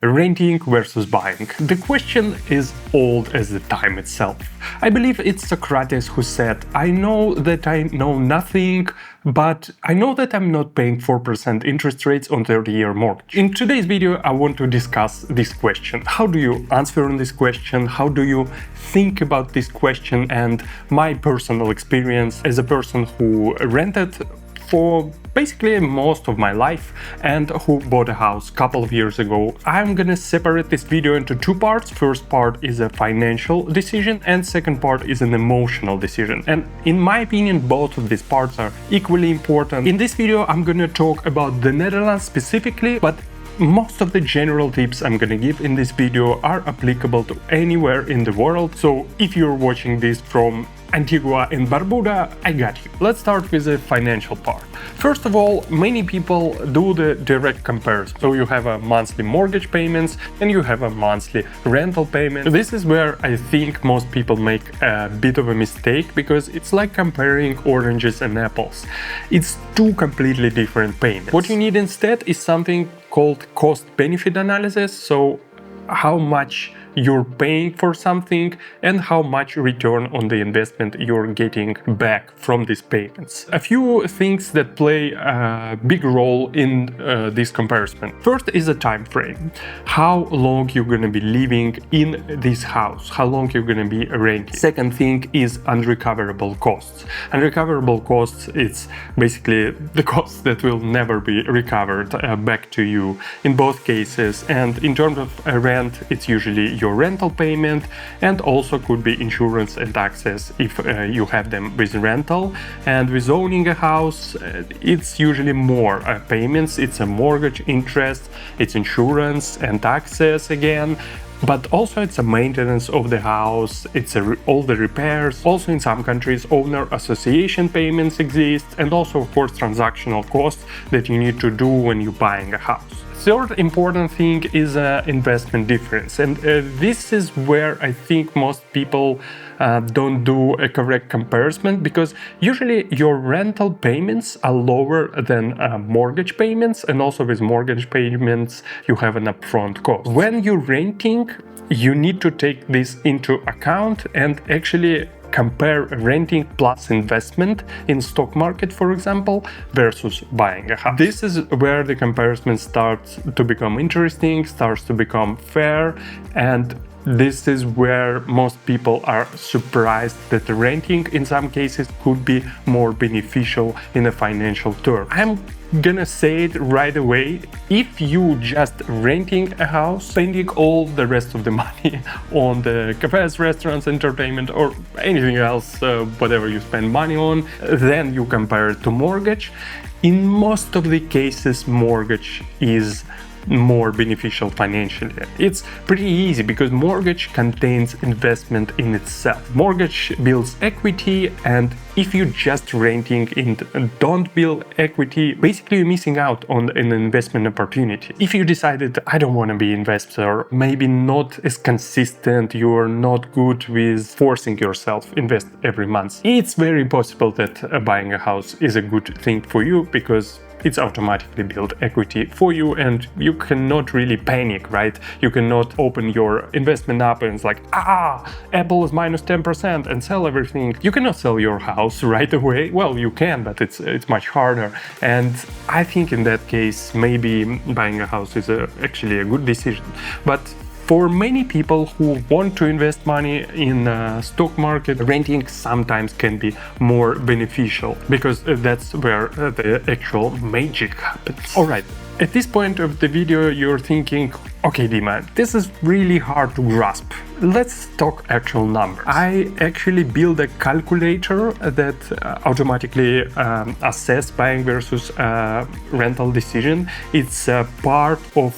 Renting versus buying. The question is old as the time itself. I believe it's Socrates who said, I know that I know nothing, but I know that I'm not paying 4% interest rates on 30-year mortgage. In today's video, I want to discuss this question. How do you answer on this question? How do you think about this question? And my personal experience as a person who rented for basically most of my life and who bought a house a couple of years ago. I'm gonna separate this video into two parts. First part is a financial decision and second part is an emotional decision. And in my opinion, both of these parts are equally important. In this video, I'm gonna talk about the Netherlands specifically, but most of the general tips I'm gonna give in this video are applicable to anywhere in the world. So if you're watching this from Antigua and Barbuda, I got you. Let's start with the financial part. First of all, many people do the direct comparison. So you have a monthly mortgage payments and you have a monthly rental payment. This is where I think most people make a bit of a mistake because it's like comparing oranges and apples. It's two completely different payments. What you need instead is something called cost-benefit analysis. So how much you're paying for something and how much return on the investment you're getting back from these payments. A few things that play a big role in this comparison. First is a time frame. How long you're going to be living in this house, how long you're going to be renting. Second thing is unrecoverable costs. Unrecoverable costs, it's basically the costs that will never be recovered back to you in both cases. And in terms of rent, it's usually your rental payment and also could be insurance and taxes if you have them with rental. And with owning a house, it's usually more payments. It's a mortgage, interest, it's insurance and taxes again. But also it's a maintenance of the house, it's all the repairs. Also in some countries, owner association payments exist, and also of course transactional costs that you need to do when you're buying a house. Third important thing is investment difference, and this is where I think most people don't do a correct comparison, because usually your rental payments are lower than mortgage payments, and also with mortgage payments you have an upfront cost. When you're renting, you need to take this into account and actually compare renting plus investment in stock market, for example, versus buying a house. This is where the comparison starts to become interesting, starts to become fair, and this is where most people are surprised that renting in some cases could be more beneficial in a financial term. I'm gonna say it right away, if you just renting a house, spending all the rest of the money on the cafes, restaurants, entertainment, or anything else, whatever you spend money on, then you compare it to mortgage. In most of the cases, mortgage is more beneficial financially. It's pretty easy because mortgage contains investment in itself. Mortgage builds equity, and if you're just renting and don't build equity, basically you're missing out on an investment opportunity. If you decided I don't want to be an investor, maybe not as consistent, you're not good with forcing yourself invest every month, it's very possible that buying a house is a good thing for you because it's automatically built equity for you and you cannot really panic, right? You cannot open your investment app and it's like, Apple is minus 10% and sell everything. You cannot sell your house right away. Well, you can, but it's much harder. And I think in that case, maybe buying a house is actually a good decision. But for many people who want to invest money in stock market, renting sometimes can be more beneficial because that's where the actual magic happens. All right. At this point of the video, you're thinking, okay, Dima, this is really hard to grasp. Let's talk actual numbers. I actually build a calculator that automatically assess buying versus rental decision. It's a part of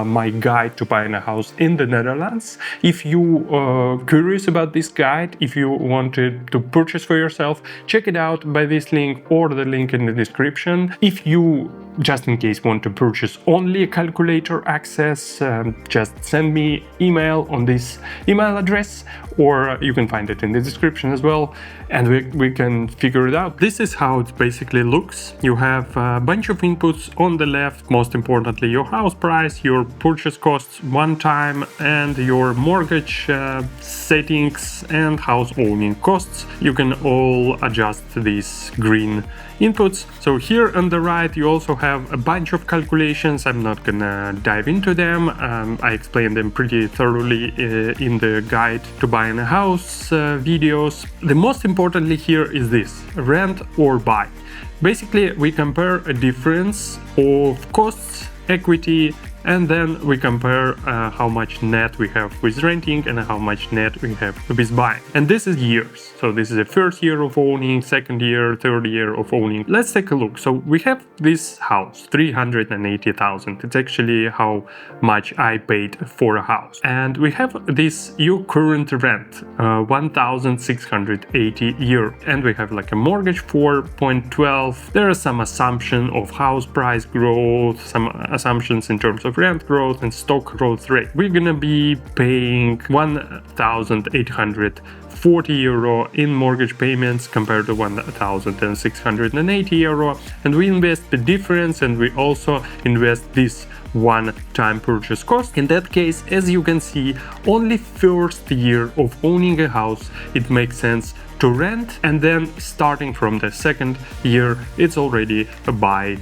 my guide to buying a house in the Netherlands. If you are curious about this guide, if you wanted to purchase for yourself, check it out by this link or the link in the description. If you just in case want to purchase only a calculator access, just send me email on this email address, or you can find it in the description as well, and we can figure it out. This is how it basically looks. You have a bunch of inputs on the left, most importantly your house price, your purchase costs one time, and your mortgage settings and house owning costs. You can all adjust these green inputs. So here on the right you also have a bunch of calculations. I'm not gonna dive into them. I explained them pretty thoroughly in the guide to buying a house videos. The most importantly here is this: rent or buy. Basically we compare a difference of costs, equity, and then we compare how much net we have with renting and how much net we have with buying. And this is years. So this is the first year of owning, second year, third year of owning. Let's take a look. So we have this house, 380,000. It's actually how much I paid for a house. And we have this your current rent, 1,680 euro. And we have like a mortgage 4.12. There are some assumption of house price growth, some assumptions in terms of rent growth and stock growth rate. We're gonna be paying 1,840 euro in mortgage payments compared to 1,680 euro, and we invest the difference, and we also invest this one-time purchase cost. In that case, as you can see, only first year of owning a house it makes sense to rent, and then starting from the second year it's already a buy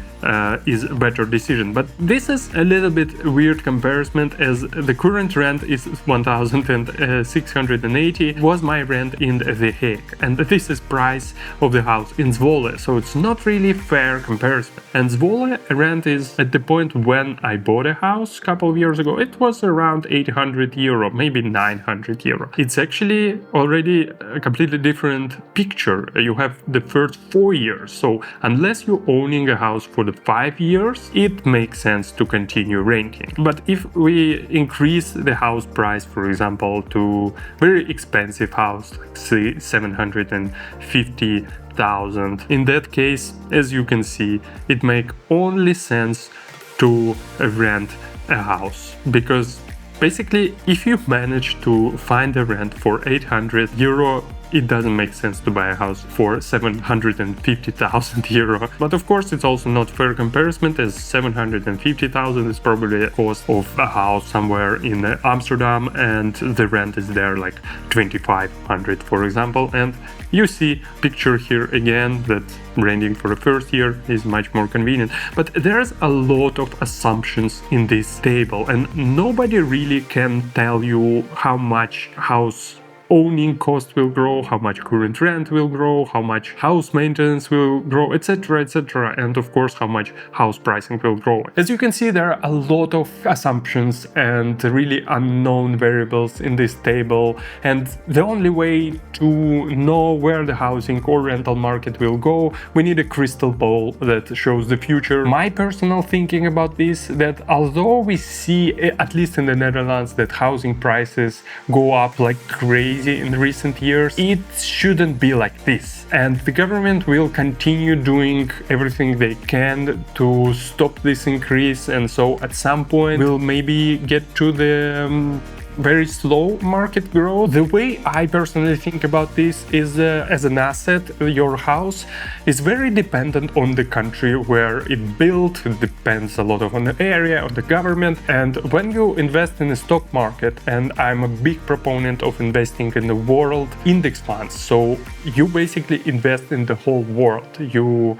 is a better decision. But this is a little bit weird comparison, as the current rent is 1,680 was my rent in The Hague, and this is price of the house in Zwolle, so it's not really fair comparison. And Zwolle rent is at the point when I bought a house a couple of years ago, it was around 800 euro, maybe 900 euro. It's actually already a completely different picture. You have the first 4 years, so unless you're owning a house for the 5 years, it makes sense to continue renting. But if we increase the house price, for example, to very expensive house, like say 750,000, in that case, as you can see, it makes only sense to rent a house, because basically if you manage to find a rent for 800 euro, it doesn't make sense to buy a house for 750,000 euro. But of course it's also not fair comparison, as 750,000 is probably the cost of a house somewhere in Amsterdam, and the rent is there like 2,500 for example. And you see picture here again that renting for the first year is much more convenient. But there's a lot of assumptions in this table, and nobody really can tell you how much house owning cost will grow, how much current rent will grow, how much house maintenance will grow, etc, etc, and of course how much house pricing will grow. As you can see, there are a lot of assumptions and really unknown variables in this table, and the only way to know where the housing or rental market will go, we need a crystal ball that shows the future. My personal thinking about this, that although we see, at least in the Netherlands, that housing prices go up like crazy in recent years, it shouldn't be like this, and the government will continue doing everything they can to stop this increase, and so at some point we'll maybe get to the very slow market growth. The way I personally think about this is as an asset, your house is very dependent on the country where it built. It depends a lot on the area, on the government, and when you invest in the stock market, and I'm a big proponent of investing in the world index funds, so you basically invest in the whole world. You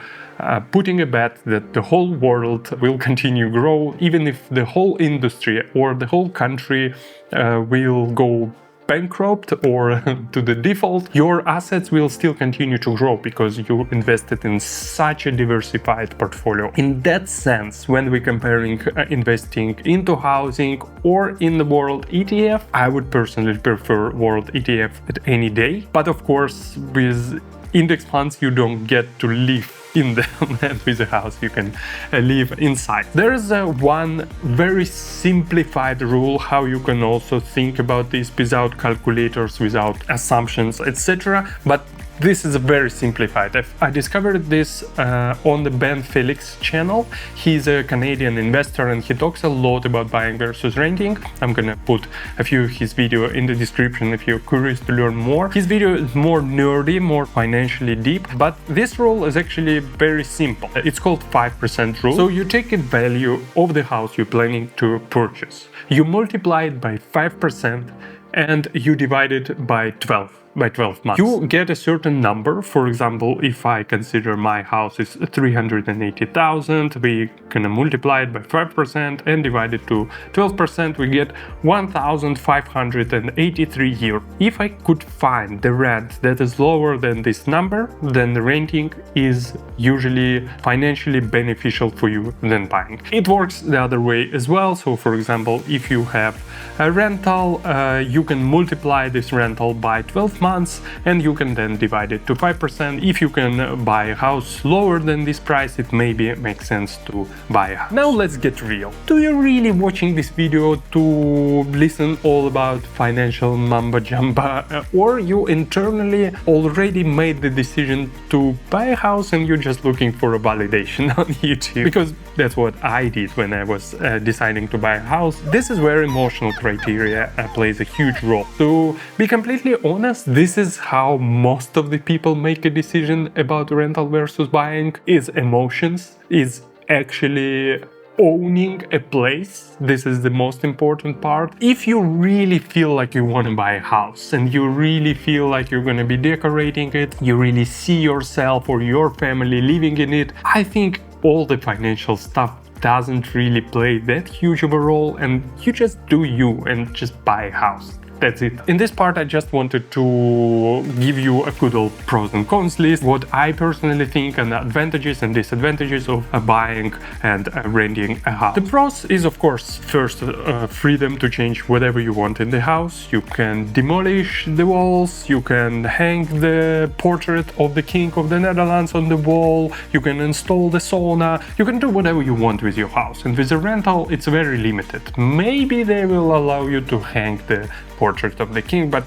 putting a bet that the whole world will continue grow, even if the whole industry or the whole country will go bankrupt or to the default, your assets will still continue to grow because you invested in such a diversified portfolio. In that sense, when we're comparing investing into housing or in the world ETF, I would personally prefer world ETF at any day. But of course, with index funds, you don't get to live in them, and with a house you can live inside. There is one very simplified rule how you can also think about this without calculators, without assumptions, etc. But This is very simplified. I discovered this on the Ben Felix channel. He's a Canadian investor and he talks a lot about buying versus renting. I'm gonna put a few of his video in the description if you're curious to learn more. His video is more nerdy, more financially deep, but this rule is actually very simple. It's called 5% rule. So you take a value of the house you're planning to purchase. You multiply it by 5% and you divide it by 12 months. You get a certain number. For example, if I consider my house is 380,000, we gonna multiply it by 5% and divide it to 12%, we get 1,583 here. If I could find the rent that is lower than this number, then the renting is usually financially beneficial for you than buying. It works the other way as well. So for example, if you have a rental, you can multiply this rental by 12 months and you can then divide it to 5%. If you can buy a house lower than this price, it maybe makes sense to buy a house. Now let's get real. Do you really watching this video to listen all about financial mumbo jumbo, or you internally already made the decision to buy a house and you're just looking for a validation on YouTube? Because that's what I did when I was deciding to buy a house. This is where emotional criteria plays a huge role. To be completely honest, this is how most of the people make a decision about rental versus buying, is emotions, is actually owning a place. This is the most important part. If you really feel like you want to buy a house and you really feel like you're going to be decorating it, you really see yourself or your family living in it, I think all the financial stuff doesn't really play that huge of a role, and you just do you and just buy a house. That's it. In this part, I just wanted to give you a good old pros and cons list, what I personally think, and the advantages and disadvantages of buying and renting a house. The pros is, of course, first, freedom to change whatever you want in the house. You can demolish the walls, you can hang the portrait of the King of the Netherlands on the wall, you can install the sauna, you can do whatever you want with your house. And with a rental, it's very limited. Maybe they will allow you to hang the portrait of the king, but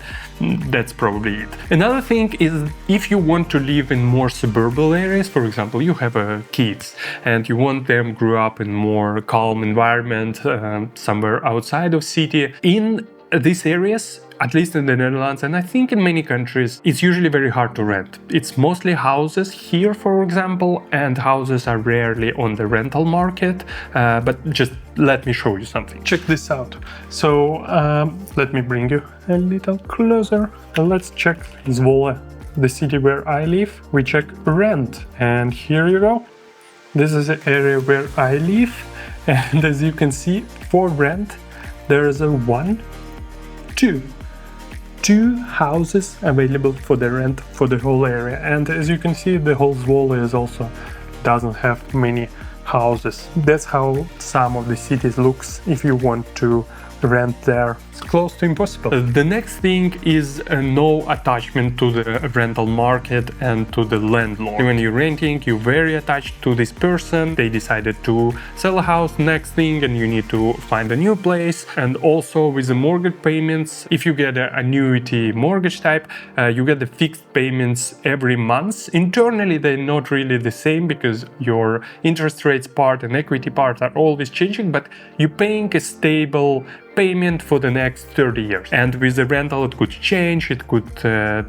that's probably it. Another thing is, if you want to live in more suburban areas, for example, you have kids and you want them grow up in more calm environment, somewhere outside of city, in these areas, at least in the Netherlands, and I think in many countries, it's usually very hard to rent. It's mostly houses here, for example, and houses are rarely on the rental market, but just let me show you something. Check this out. So let me bring you a little closer and let's check Zwolle, the city where I live. We check rent, and here you go. This is the area where I live, and as you can see, for rent, there is two houses available for the rent for the whole area. And as you can see, the whole Zwolle is also doesn't have many houses. That's how some of the cities looks if you want to rent there. It's close to impossible. The next thing is no attachment to the rental market and to the landlord. When you're renting, you're very attached to this person. They decided to sell a house, next thing, and you need to find a new place. And also with the mortgage payments, if you get an annuity mortgage type, you get the fixed payments every month. Internally, they're not really the same because your interest rates part and equity part are always changing, but you're paying a stable payment for the next 30 years. And with the rental, it could change, it could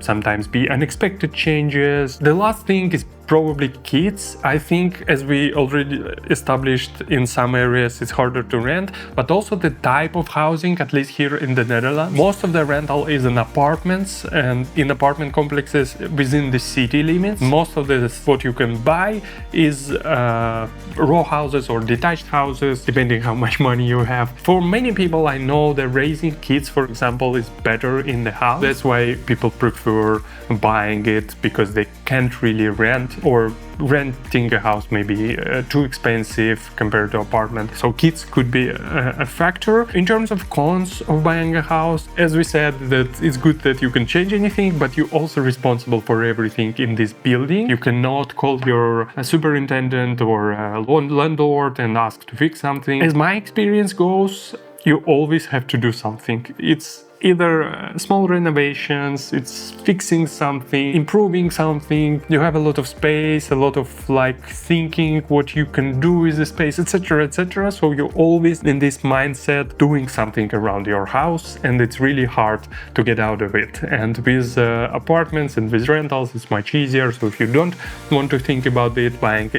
sometimes be unexpected changes. The last thing is probably kids. I think, as we already established, in some areas it's harder to rent, but also the type of housing, at least here in the Netherlands. Most of the rental is in apartments and in apartment complexes within the city limits. Most of what you can buy is row houses or detached houses, depending how much money you have. For many people, I know that raising kids, for example, is better in the house. That's why people prefer buying it, because they can't really rent, or renting a house may be too expensive compared to apartment. So kids could be a factor. In terms of cons of buying a house, as we said, that it's good that you can change anything, but you're also responsible for everything in this building. You cannot call your superintendent or landlord and ask to fix something. As my experience goes, you always have to do something. It's either small renovations, it's fixing something, improving something. You have a lot of space, a lot of like thinking what you can do with the space, etc., etc. So you're always in this mindset doing something around your house, and it's really hard to get out of it. And with apartments and with rentals, it's much easier. So if you don't want to think about it, buying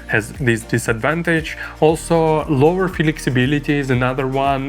has this disadvantage. Also, lower flexibility is another one,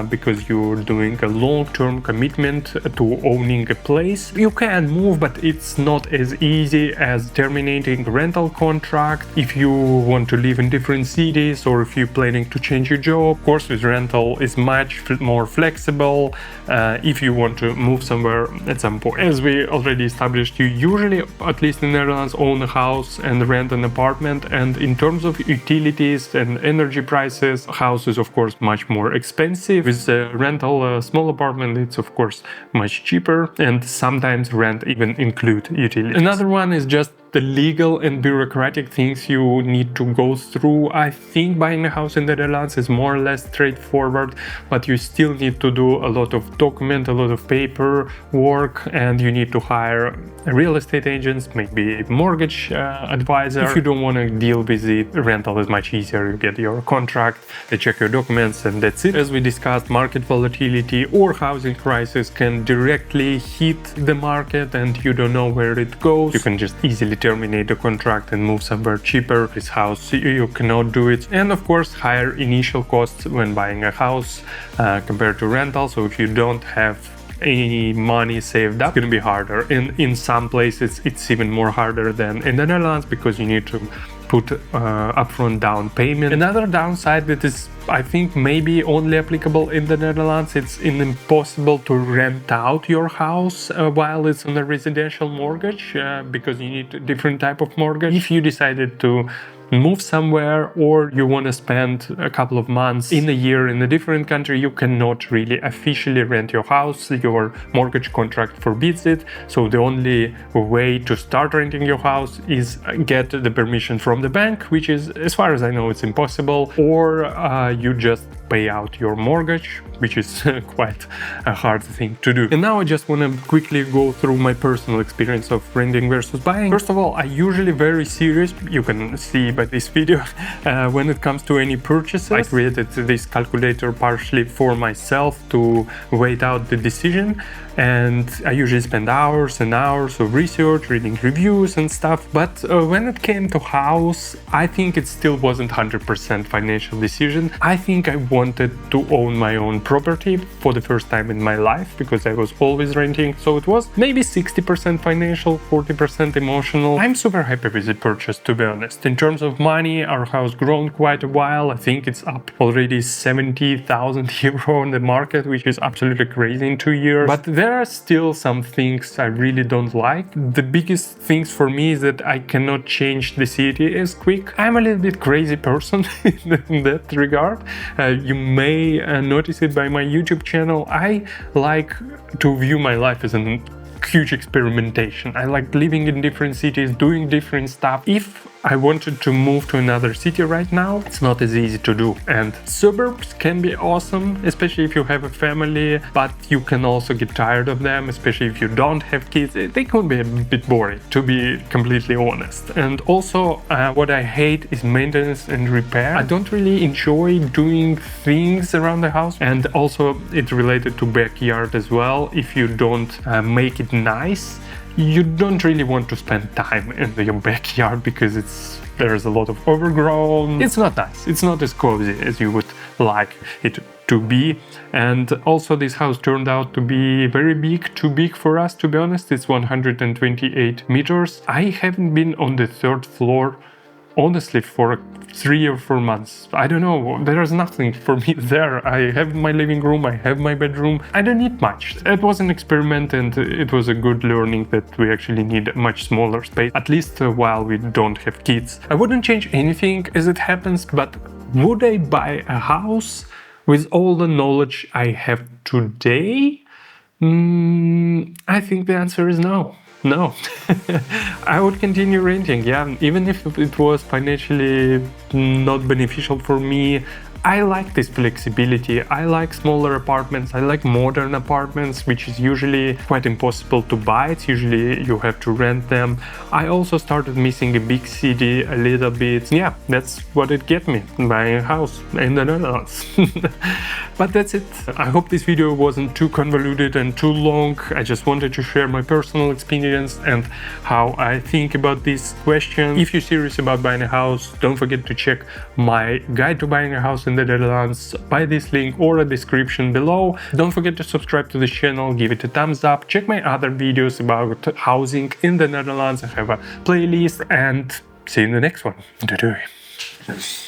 because you're doing a long-term commitment to owning a place. You can move, but it's not as easy as terminating a rental contract if you want to live in different cities, or if you're planning to change your job. Of course, with rental is much more flexible if you want to move somewhere at some point. As we already established, you usually, at least in the Netherlands, own a house and rent an apartment. And in terms of utilities and energy prices, a house is of course much more expensive. With a rental, small apartment, it's of course much cheaper, and sometimes rent even include utilities. Another one is just the legal and bureaucratic things you need to go through. I think buying a house in the Netherlands is more or less straightforward, but you still need to do a lot of a lot of paperwork, and you need to hire real estate agents, maybe a mortgage advisor. If you don't want to deal with it, rental is much easier. You get your contract, they check your documents, and that's it. As we discussed, market volatility or housing crisis can directly hit the market, and you don't know where it goes. You can just easily terminate the contract and move somewhere cheaper. This house, you cannot do it. And of course, higher initial costs when buying a house compared to rental. So if you don't have any money saved up, it's gonna be harder. In some places, it's even more harder than in the Netherlands, because you need to put upfront down payment. Another downside that is, I think, maybe only applicable in the Netherlands, it's impossible to rent out your house while it's on a residential mortgage, because you need a different type of mortgage. If you decided to move somewhere, or you want to spend a couple of months in a year in a different country, you cannot really officially rent your house. Your mortgage contract forbids it. So the only way to start renting your house is get the permission from the bank, which is, as far as I know, it's impossible, or you just pay out your mortgage, which is quite a hard thing to do. And now I just want to quickly go through my personal experience of renting versus buying. First of all, I usually very serious, you can see by this video, when it comes to any purchases. I created this calculator partially for myself to weigh out the decision, and I usually spend hours and hours of research, reading reviews and stuff. But when it came to house, I think it still wasn't 100% financial decision. I think I wanted to own my own property for the first time in my life, because I was always renting. So it was maybe 60% financial, 40% emotional. I'm super happy with the purchase, to be honest. In terms of money, our house grown quite a while. I think it's up already 70,000 euro on the market, which is absolutely crazy in 2 years. But there are still some things I really don't like. The biggest things for me is that I cannot change the city as quick. I'm a little bit crazy person in that regard. You may notice it by my YouTube channel. I like to view my life as a huge experimentation. I like living in different cities, doing different stuff. If I wanted to move to another city right now, it's not as easy to do. And suburbs can be awesome, especially if you have a family, but you can also get tired of them, especially if you don't have kids. They can be a bit boring, to be completely honest. And also, what I hate is maintenance and repair. I don't really enjoy doing things around the house. And also, it's related to backyard as well. If you don't make it nice, you don't really want to spend time in your backyard, because there's a lot of overgrown. It's not nice. It's not as cozy as you would like it to be. And also, this house turned out to be very big, too big for us, to be honest. It's 128 meters. I haven't been on the third floor, honestly, for 3 or 4 months. I don't know, there's nothing for me there. I have my living room, I have my bedroom. I don't need much. It was an experiment, and it was a good learning that we actually need a much smaller space, at least while we don't have kids. I wouldn't change anything as it happens, but would I buy a house with all the knowledge I have today? I think the answer is no. No, I would continue renting, yeah, even if it was financially not beneficial for me. I like this flexibility. I like smaller apartments. I like modern apartments, which is usually quite impossible to buy. It's usually you have to rent them. I also started missing a big city a little bit. Yeah, that's what it get me, buying a house in the Netherlands. But that's it. I hope this video wasn't too convoluted and too long. I just wanted to share my personal experience and how I think about this question. If you're serious about buying a house, don't forget to check my guide to buying a house in the Netherlands by this link or a description below. Don't forget to subscribe to the channel, give it a thumbs up, check my other videos about housing in the Netherlands. I have a playlist, and see you in the next one. Doei.